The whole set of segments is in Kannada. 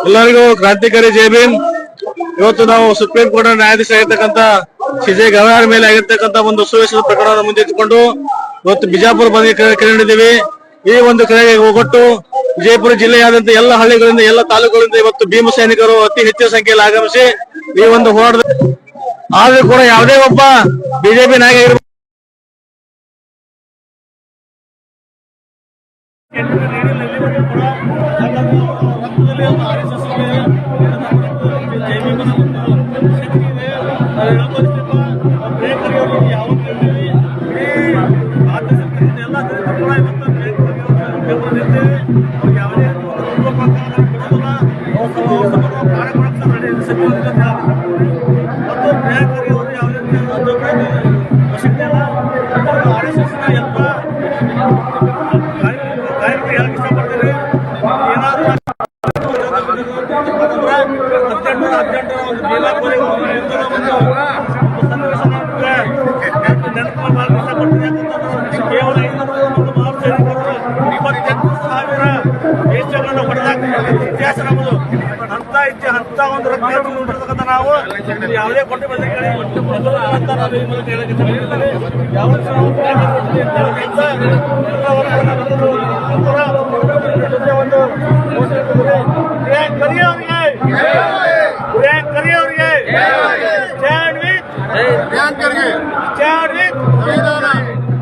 ಎಲ್ಲರಿಗೂ ಕ್ರಾಂತಿಕಾರಿ ಜೈ ಭೀಮ್. ಇವತ್ತು ನಾವು ಸುಪ್ರೀಂ ಕೋರ್ಟ್ ನ್ಯಾಯಾಧೀಶ ಆಗಿರ್ತಕ್ಕಂಥ CJ ಗವಾಯ್ ಮೇಲೆ ಆಗಿರ್ತಕ್ಕಂಥ ಒಂದು ಸುವ್ಯವಸ್ಥಿತ ಪ್ರಕರಣವನ್ನು ಮುಂದಿಟ್ಟುಕೊಂಡು ಇವತ್ತು ಬಿಜಾಪುರ ಬಂದಿಗೆ ಕರೆ ನೀಡಿದ್ದೀವಿ. ಈ ಒಂದು ಕರೆಗೆ ಒಗ್ಗಟ್ಟು ವಿಜಯಪುರ ಜಿಲ್ಲೆಯಾದಂತ ಎಲ್ಲ ಹಳ್ಳಿಗಳಿಂದ ಎಲ್ಲ ತಾಲೂಕುಗಳಿಂದ ಇವತ್ತು ಭೀಮ ಸೈನಿಕರು ಅತಿ ಹೆಚ್ಚಿನ ಸಂಖ್ಯೆಯಲ್ಲಿ ಆಗಮಿಸಿ ಈ ಒಂದು ಹೋರಾಟ ಆದ್ರೂ ಕೂಡ ಯಾವುದೇ ಒಬ್ಬ ಬಿಜೆಪಿ ನಾಯಕ ಇತಿಹಾಸ ನಮ್ಮದು ಅಂತ ಒಂದು ರಕ್ತ ನಾವು ಯಾವುದೇ ಕೊಟ್ಟು ಬಂದಿದ್ದೇವೆ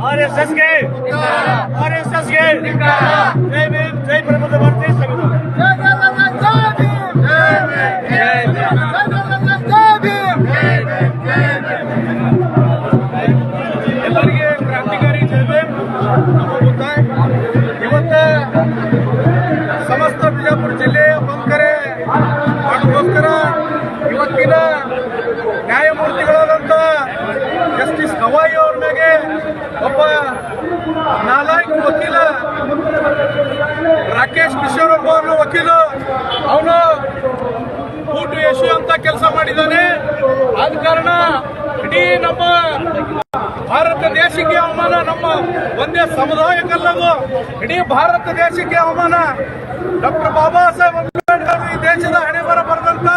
RSS ಗೆ ಜೈ ಭೀಮ್, ಜೈ ಪ್ರಬುದ್ಧ ಭಾರತೀಯ ಸಂವಿಧಾನ. ಎಲ್ಲರಿಗೆ ಕ್ರಾಂತಿಕಾರಿ ಜೈ ಭೀಮ್. ಇವತ್ತು ಸಮಸ್ತ ಬಿಜಾಪುರ ಜಿಲ್ಲೆಯ ಬಂಕರೆ ಮಾಡೋಕ್ಕೋಸ್ಕರ ಇವತ್ತಿನ ನ್ಯಾಯಮೂರ್ತಿಗಳಾದಂಥ ಜಸ್ಟಿಸ್ ಗವಾಯಿ ಅವ್ರ ಮೇಲೆ ಒಬ್ಬ ನಾಲಾಯಕ್ ವಕೀಲ ರಾಕೇಶ್ ಕಿಶೋರ್ ಅವರ ವಕೀಲ ಅವನು ಊಟು ಯಶು ಅಂತ ಕೆಲಸ ಮಾಡಿದ್ದಾನೆ. ಆದ ಕಾರಣ ಇಡೀ ನಮ್ಮ ಭಾರತ ದೇಶಕ್ಕೆ ಅವಮಾನ, ನಮ್ಮ ಒಂದೇ ಸಮುದಾಯಕ್ಕಲ್ಲದು ಇಡೀ ಭಾರತ ದೇಶಕ್ಕೆ ಅವಮಾನ. ಡಾಕ್ಟರ್ ಬಾಬಾ ಸಾಹೇಬ್ ಅಂಬೇಡ್ಕರ್ ಈ ದೇಶದ ಹಣೆಬರ ಬರೆದಂತ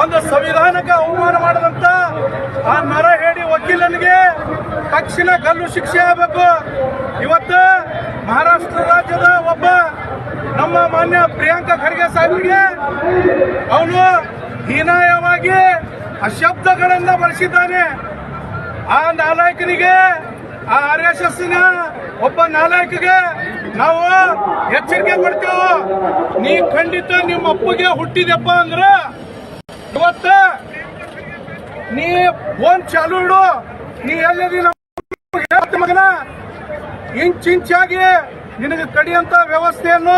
ಒಂದು ಸಂವಿಧಾನಕ್ಕೆ ಅವಮಾನ ಮಾಡಿದಂತ ಆ ನರಹೇಡಿ ವಕೀಲನಿಗೆ ತಕ್ಷಣ ಗಲ್ಲು ಶಿಕ್ಷೆ ಆಗಬೇಕು. ಇವತ್ತು ಮಹಾರಾಷ್ಟ್ರ ರಾಜ್ಯದ ಒಬ್ಬ ನಮ್ಮ ಮಾನ್ಯ ಪ್ರಿಯಾಂಕಾ ಖರ್ಗೆ ಸಾಹೇಬರಿಗೆ ಅವನು ಹೀನಾಯವಾಗಿ ಅಶಬ್ದಗಳನ್ನ ಬಳಸಿದ್ದಾನೆ. ಆ ನಾಲಾಯಕನಿಗೆ, ಆ RSS ಒಬ್ಬ ನಾಲಾಯಕಿಗೆ ನಾವು ಎಚ್ಚರಿಕೆ ಕೊಡ್ತೇವೆ. ನೀ ಖಂಡಿತ ನಿಮ್ಮ ಅಪ್ಪಗೆ ಹುಟ್ಟಿದೆಪ್ಪ ಅಂದ್ರ ಇವತ್ತ ನೀ ಫೋನ್ ಚಾಲು ಇಡು. ನೀ ಎಲ್ಲದಿ ಮಗನ ಇಂಚಾಗಿ ನಿನಗೆ ಕಡಿಯಂತ ವ್ಯವಸ್ಥೆಯನ್ನು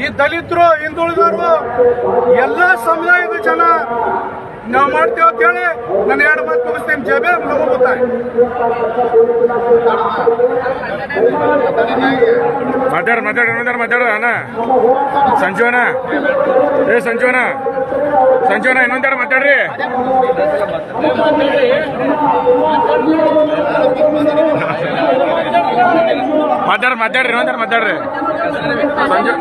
ಈ ದಲಿತರು, ಹಿಂದುಳಿದವರು, ಎಲ್ಲ ಸಮುದಾಯದ ಜನ ನಾವು ಮಾಡ್ತೇವೆ ಅಂತ ಹೇಳಿ ನಾನು ಎರಡು ಮಾತು ಮುಗಿಸ್ತೇನೆ. ಜೈ ಭೀಮ್, ನಮೋ ಬುದ್ಧಾಯ. ಮಾತಾಡು ಅಣ್ಣ. ಸಂಜೀವನ ಇನ್ನೊಂದೆರಡು ಮಾತಾಡ್ರಿ. ಮಾತಾಡ್ರಿ ಇನ್ನೊಂದೆರಡು ಮಾತಾಡ್ರಿ. ಸಂಜೆ